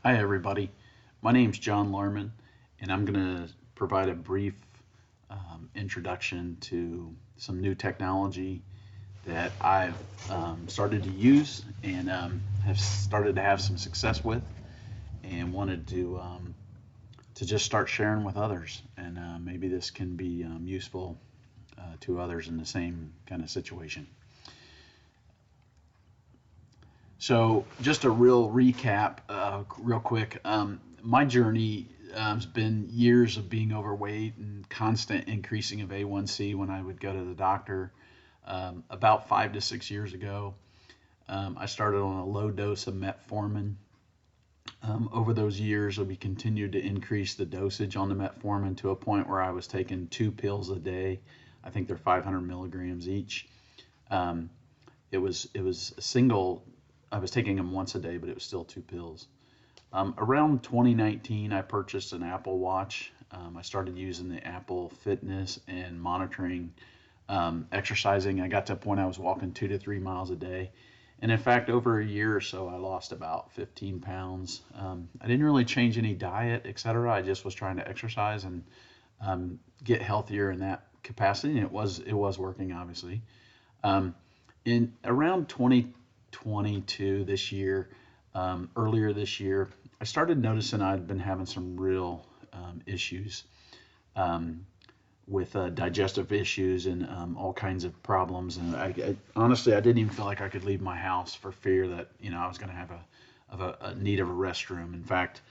Hi, everybody. My name's John Larman, and I'm going to provide a brief introduction to some new technology that I've started to use and have started to have some success with, and wanted to just start sharing with others. And maybe this can be useful to others in the same kind of situation. So, just a real recap, real quick. My journey has been years of being overweight and constant increasing of A1C when I would go to the doctor. About 5 to 6 years ago, I started on a low dose of metformin. Over those years, we continued to increase the dosage on the metformin to a point where I was taking 2 pills a day. I think they're 500 milligrams each. Um, it was a single. I was taking them once a day, but it was still 2 pills. Around 2019, I purchased an Apple Watch. I started using the Apple Fitness and monitoring exercising. I got to a point I was walking 2 to 3 miles a day. And in fact, over a year or so, I lost about 15 pounds. I didn't really change any diet, etc. I just was trying to exercise and get healthier in that capacity, and it was working, obviously. Um, in around 2022 this year, earlier this year, I started noticing I'd been having some real issues um, with digestive issues and all kinds of problems. And honestly, I didn't even feel like I could leave my house for fear that I was going to have a need of a restroom. In fact,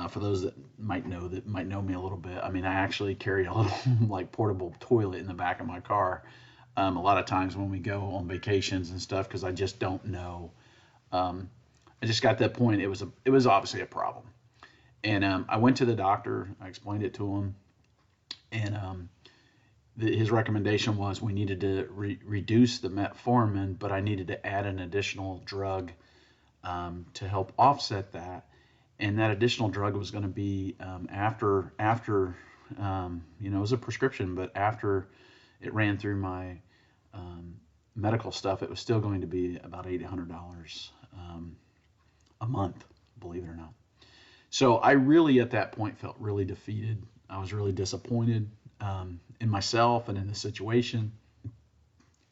for those that might know me a little bit, I mean, I actually carry a little like portable toilet in the back of my car. A lot of times when we go on vacations and stuff, because I just don't know. Um, I just got to that point. It was obviously a problem, and I went to the doctor. I explained it to him, and his recommendation was we needed to reduce the metformin, but I needed to add an additional drug to help offset that. And that additional drug was going to be after it was a prescription, but after it ran through my um, medical stuff, it was still going to be about $800 a month, believe it or not. So I really, at that point, felt really defeated. I was really disappointed in myself and in the situation.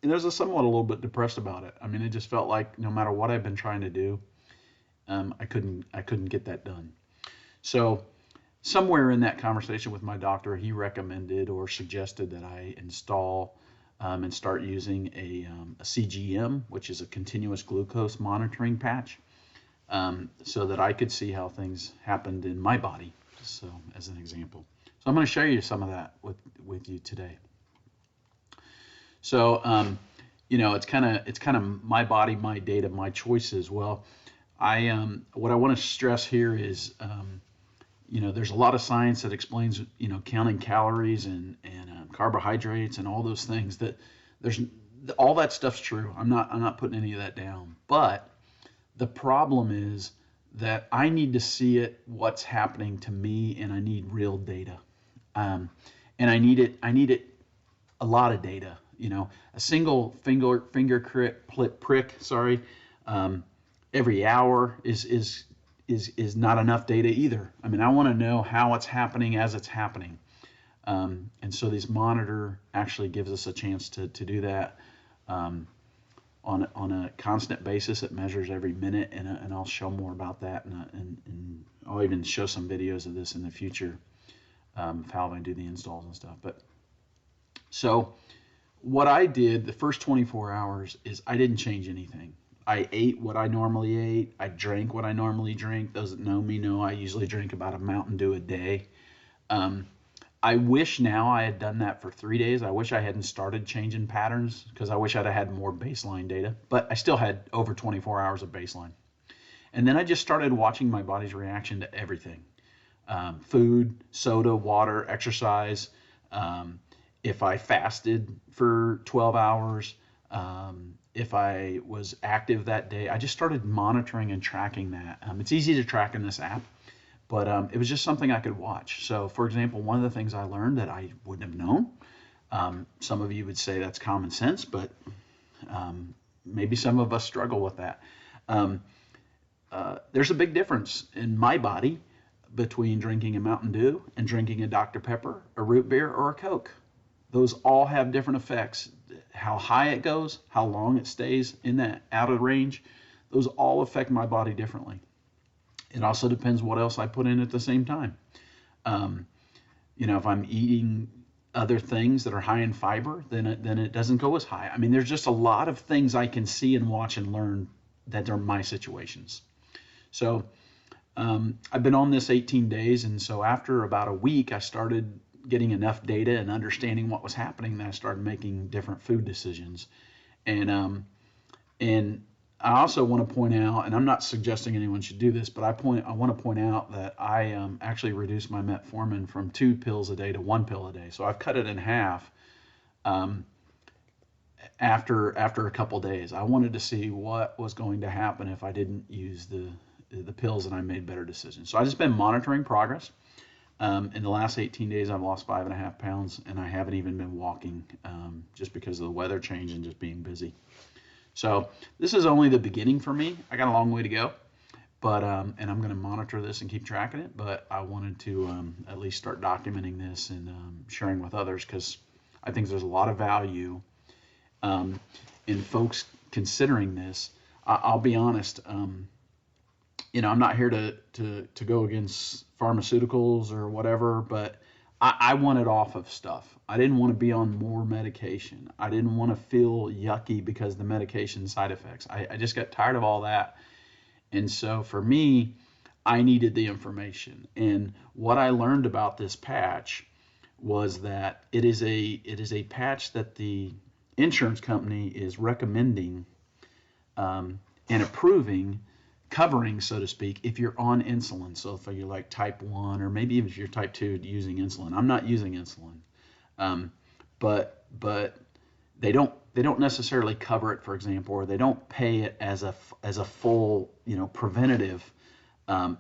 And I was somewhat a little bit depressed about it. I mean, it just felt like no matter what I've been trying to do, I couldn't get that done. So somewhere in that conversation with my doctor, he recommended or suggested that I install and start using a CGM, which is a continuous glucose monitoring patch, so that I could see how things happened in my body. So, as an example, so I'm going to show you some of that with you today. So, it's kind of my body, my data, my choices. Well, what I want to stress here is there's a lot of science that explains counting calories and carbohydrates and all those things. That there's all that stuff's true. I'm not putting any of that down. But the problem is that I need to see what's happening to me, and I need real data. Um, and I need it a lot of data. A single finger prick, sorry, um, every hour is not enough data either. I mean, I want to know how it's happening as it's happening. And so this monitor actually gives us a chance to do that um, on a constant basis. It measures every minute, and I'll show more about that, and I'll even show some videos of this in the future, of how I do the installs and stuff. But so what I did the first 24 hours is I didn't change anything. I ate what I normally ate. I drank what I normally drink. Those that know me know I usually drink about a Mountain Dew a day. Um, I wish now I had done that for 3 days. I wish I hadn't started changing patterns because I wish I'd have had more baseline data. But I still had over 24 hours of baseline. And then I just started watching my body's reaction to everything: food, soda, water, exercise. Um, if I fasted for 12 hours, if I was active that day. I just started monitoring and tracking that. It's easy to track in this app, but it was just something I could watch. So, for example, one of the things I learned that I wouldn't have known, some of you would say that's common sense, but maybe some of us struggle with that. Um, there's a big difference in my body between drinking a Mountain Dew and drinking a Dr. Pepper, a root beer, or a Coke. Those all have different effects. How high it goes, how long it stays in that out of range, those all affect my body differently. It also depends what else I put in at the same time. Um, if I'm eating other things that are high in fiber, then it doesn't go as high. I mean, there's just a lot of things I can see and watch and learn that are my situations. So I've been on this 18 days, and so after about a week, I started getting enough data and understanding what was happening that I started making different food decisions. And I also want to point out, and I'm not suggesting anyone should do this, but I want to point out that I actually reduced my metformin from 2 pills a day to 1 pill a day. So I've cut it in half after a couple days. I wanted to see what was going to happen if I didn't use the pills, and I made better decisions. So I've just been monitoring progress. In the last 18 days, I've lost 5.5 pounds, and I haven't even been walking just because of the weather change and just being busy. So this is only the beginning for me. I got a long way to go, but and I'm going to monitor this and keep tracking it. But I wanted to at least start documenting this and sharing with others, because I think there's a lot of value in folks considering this. I'll be honest. I'm not here to go against pharmaceuticals or whatever, but I wanted off of stuff. I didn't want to be on more medication. I didn't want to feel yucky because of the medication side effects. I just got tired of all that. And so for me, I needed the information. And what I learned about this patch was that it is a patch that the insurance company is recommending and approving, covering, so to speak, if you're on insulin. So if you're like type 1, or maybe even if you're type 2 using insulin. I'm not using insulin. But they don't necessarily cover it, for example, or they don't pay it as a full, preventative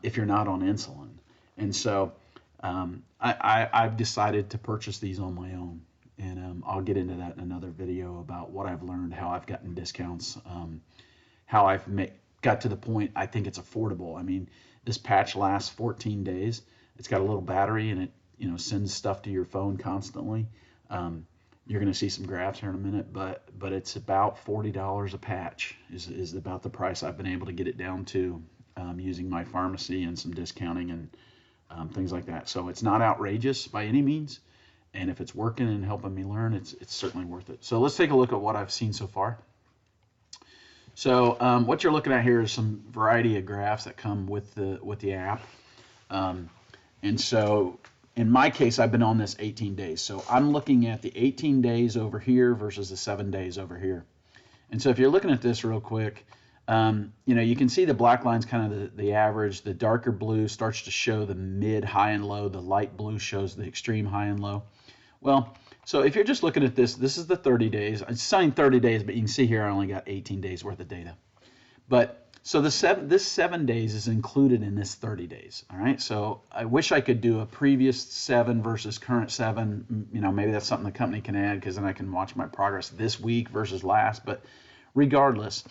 if you're not on insulin. And so I've decided to purchase these on my own. And I'll get into that in another video about what I've learned, how I've gotten discounts, how I've got to the point I think it's affordable. I mean, this patch lasts 14 days. It's got a little battery, and it sends stuff to your phone constantly. You're going to see some graphs here in a minute, but it's about $40 a patch is about the price I've been able to get it down to using my pharmacy and some discounting and things like that. So it's not outrageous by any means, and if it's working and helping me learn, it's certainly worth it. So let's take a look at what I've seen so far. So what you're looking at here is some variety of graphs that come with the app, and so in my case, I've been on this 18 days. So I'm looking at the 18 days over here versus the 7 days over here. And so if you're looking at this real quick, you can see the black line's kind of the average. The darker blue starts to show the mid, high, and low. The light blue shows the extreme high and low. Well, so if you're just looking at this is the 30 days. It's saying 30 days, but you can see here I only got 18 days worth of data. But so this 7 days is included in this 30 days. All right. So I wish I could do a previous 7 versus current 7. Maybe that's something the company can add, because then I can watch my progress this week versus last. But regardless,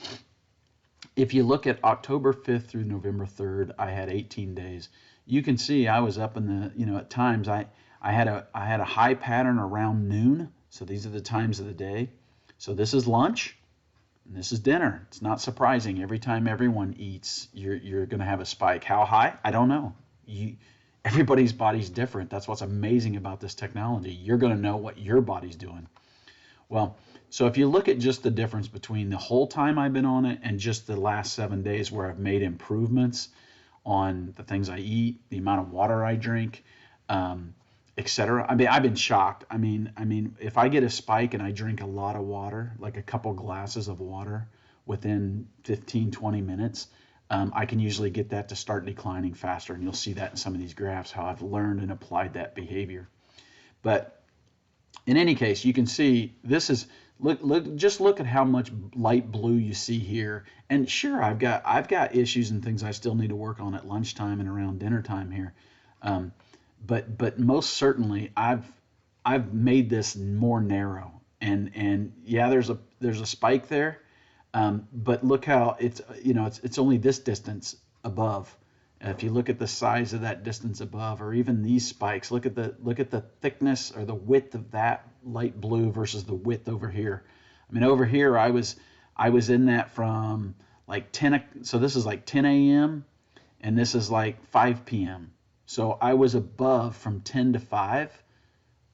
if you look at October 5th through November 3rd, I had 18 days. You can see I was up in the, at times I had a high pattern around noon. So these are the times of the day. So this is lunch. And this is dinner. It's not surprising. Every time everyone eats, you're going to have a spike. How high? I don't know. Everybody's body's different. That's what's amazing about this technology. You're going to know what your body's doing. Well, so if you look at just the difference between the whole time I've been on it and just the last 7 days where I've made improvements on the things I eat, the amount of water I drink, etc. I mean, I've been shocked. I mean, if I get a spike and I drink a lot of water, like a couple glasses of water within 15, 20 minutes, I can usually get that to start declining faster. And you'll see that in some of these graphs, how I've learned and applied that behavior. But in any case, you can see this is, just look at how much light blue you see here. And sure, I've got issues and things I still need to work on at lunchtime and around dinner time here. But most certainly I've made this more narrow, and yeah, there's a spike there, but look how it's only this distance above. If you look at the size of that distance above, or even these spikes, look at the thickness or the width of that light blue versus the width over here. I mean, over here I was in that from like 10, so this is like 10 a.m. and this is like 5 p.m. So I was above from 10 to 5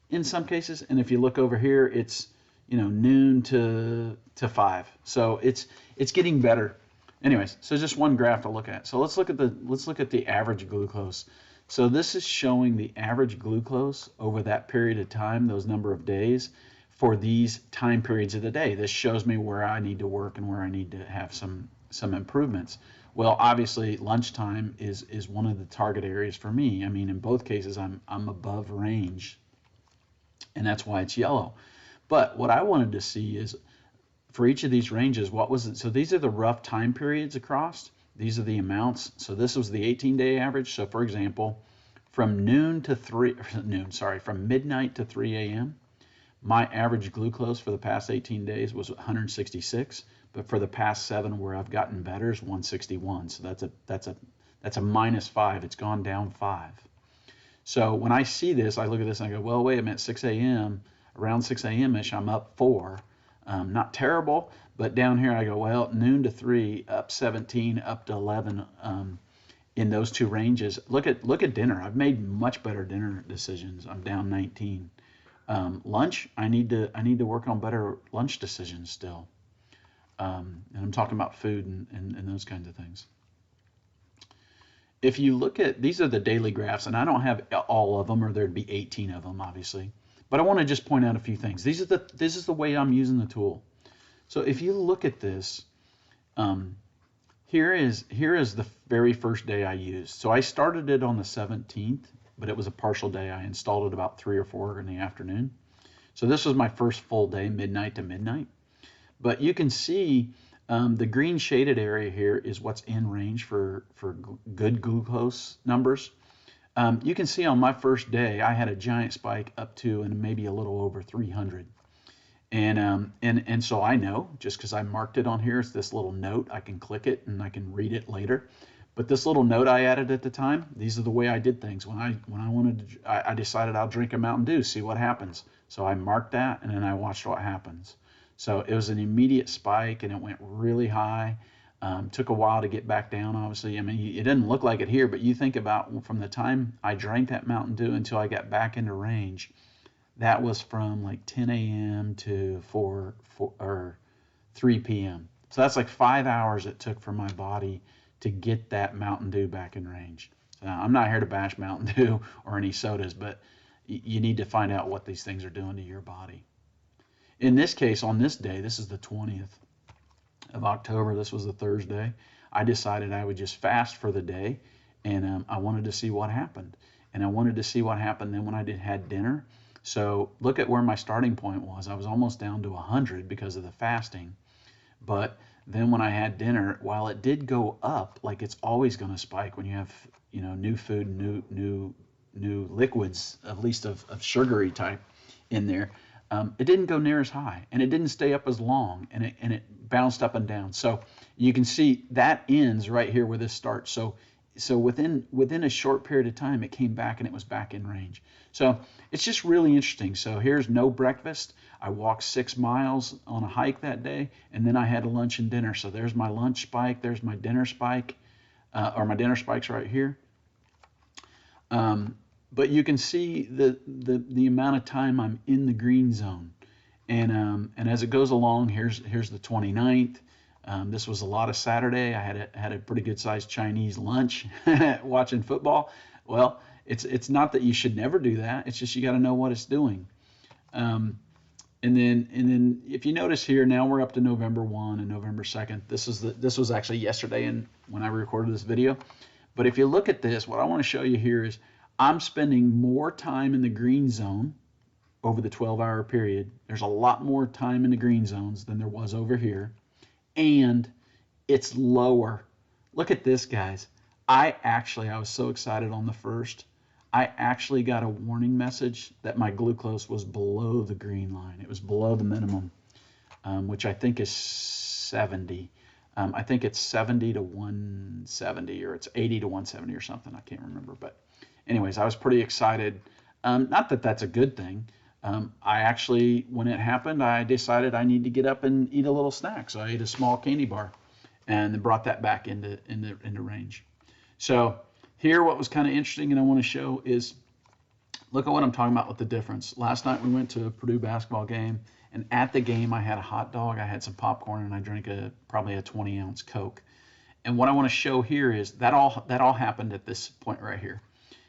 in some cases, and if you look over here, it's, you know, noon to 5. So it's getting better. Anyways, so just one graph to look at. So let's look at the average glucose. So this is showing the average glucose over that period of time, those number of days, for these time periods of the day. This shows me where I need to work and where I need to have some improvements. Well, obviously lunchtime is one of the target areas for me. I mean, in both cases I'm above range, and that's why it's yellow. But what I wanted to see is, for each of these ranges, what was it? So these are the rough time periods across. These are the amounts. So this was the 18-day average. So for example, from midnight to 3 a.m., my average glucose for the past 18 days was 166. But for the past 7, where I've gotten better, is 161. So that's a -5. It's gone down 5. So when I see this, I look at this and I go, well, wait a minute, 6 a.m., around 6 a.m.-ish, I'm up 4. Not terrible, but down here I go, well, noon to 3, up 17, up to 11 in those two ranges. Look at dinner. I've made much better dinner decisions. I'm down 19. Lunch, I need to work on better lunch decisions still. And I'm talking about food and those kinds of things. If you look at, these are the daily graphs, and I don't have all of them, or there'd be 18 of them, obviously. But I want to just point out a few things. This is the way I'm using the tool. So if you look at this, here is the very first day I used. So I started it on the 17th, but it was a partial day. I installed it about 3 or 4 in the afternoon. So this was my first full day, midnight to midnight. But you can see the green shaded area here is what's in range for good glucose numbers. You can see on my first day, I had a giant spike up to and maybe a little over 300. And so I know, just because I marked it on here, it's this little note. I can click it and I can read it later. But this little note I added at the time, these are the way I did things. When I decided I'll drink a Mountain Dew, see what happens. So I marked that and then I watched what happens. So it was an immediate spike and it went really high. Took a while to get back down, obviously. I mean, it didn't look like it here, but you think about from the time I drank that Mountain Dew until I got back into range, that was from like 10 a.m. to 3 p.m. So that's like 5 hours it took for my body to get that Mountain Dew back in range. So I'm not here to bash Mountain Dew or any sodas, but you need to find out what these things are doing to your body. In this case, on this day, this is the 20th of October, this was a Thursday, I decided I would just fast for the day, and I wanted to see what happened. And I wanted to see what happened then when I had dinner. So look at where my starting point was. I was almost down to 100 because of the fasting. But then when I had dinner, while it did go up, like it's always going to spike when you have, you know, new food, new liquids, at least of sugary type in there. It didn't go near as high, and it didn't stay up as long, and it bounced up and down. So you can see that ends right here where this starts. So within a short period of time, it came back and it was back in range. So it's just really interesting. So here's no breakfast. I walked 6 miles on a hike that day, and then I had a lunch and dinner. So there's my lunch spike. There's my dinner spike, or my dinner spikes right here. But you can see the amount of time I'm in the green zone, and as it goes along, here's the 29th. This was a lot of Saturday. I had a pretty good sized Chinese lunch watching football. Well, it's not that you should never do that. It's just you got to know what it's doing. And then if you notice here, now we're up to November 1 and November 2nd. This was actually yesterday and when I recorded this video. But if you look at this, what I want to show you here is I'm spending more time in the green zone over the 12-hour period. There's a lot more time in the green zones than there was over here. And it's lower. Look at this, guys. I was so excited on the first. I actually got a warning message that my glucose was below the green line. It was below the minimum, which I think is 70. I think it's 70 to 170, or it's 80 to 170 or something. I can't remember. But anyways, I was pretty excited. Not that that's a good thing. I actually, when it happened, I decided I need to get up and eat a little snack. So I ate a small candy bar and then brought that back into range. So here, what was kind of interesting and I want to show is, look at what I'm talking about with the difference. Last night we went to a Purdue basketball game, and at the game I had a hot dog, I had some popcorn, and I drank probably a 20-ounce Coke. And what I want to show here is that all happened at this point right here.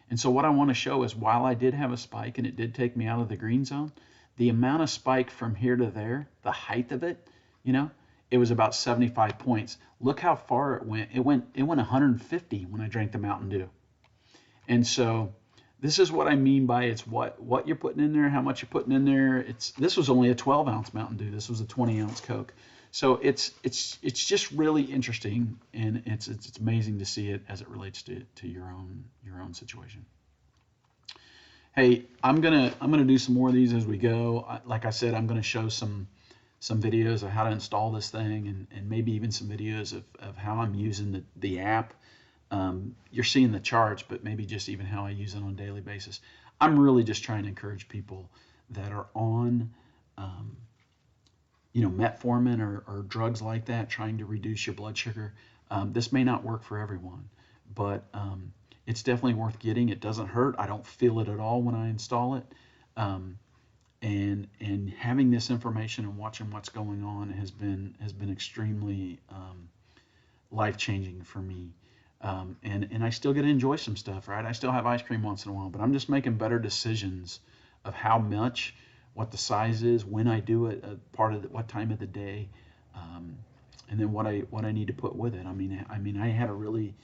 And so what I want to show is, while I did have a spike and it did take me out of the green zone, the amount of spike from here to there, the height of it, it was about 75 points. Look how far it went. It went 150 when I drank the Mountain Dew. And so this is what I mean by it's what you're putting in there, how much you're putting in there. This was only a 12-ounce Mountain Dew. This was a 20-ounce Coke. So it's just really interesting, and it's amazing to see it as it relates to your own situation. Hey, I'm gonna do some more of these as we go. Like I said, I'm gonna show some videos of how to install this thing, and maybe even some videos of how I'm using the app. You're seeing the charts, but maybe just even how I use it on a daily basis. I'm really just trying to encourage people that are on metformin or drugs like that, trying to reduce your blood sugar. This may not work for everyone, but it's definitely worth getting. It doesn't hurt. I don't feel it at all when I install it. And having this information and watching what's going on has been extremely life-changing for me. And I still get to enjoy some stuff, right? I still have ice cream once in a while, but I'm just making better decisions of how much, what the size is, when I do it, what time of the day, and then what I need to put with it. I mean, I had a really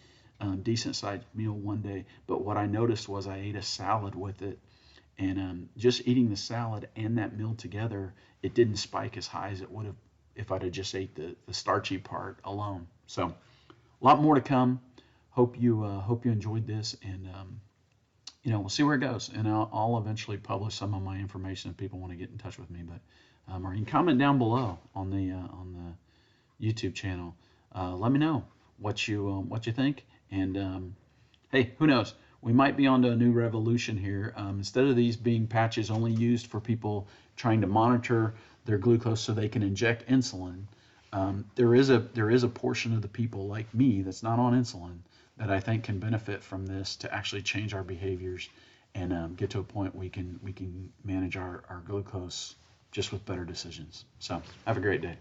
decent sized meal one day, but what I noticed was I ate a salad with it, and just eating the salad and that meal together, it didn't spike as high as it would have if I'd have just ate the starchy part alone. So a lot more to come. Hope you enjoyed this, and we'll see where it goes. And I'll eventually publish some of my information if people want to get in touch with me. But or you can comment down below on the YouTube channel. Let me know what you think. And hey, who knows? We might be onto a new revolution here. Instead of these being patches only used for people trying to monitor their glucose so they can inject insulin, there is a portion of the people like me that's not on insulin that I think can benefit from this to actually change our behaviors and get to a point we can manage our glucose just with better decisions. So have a great day.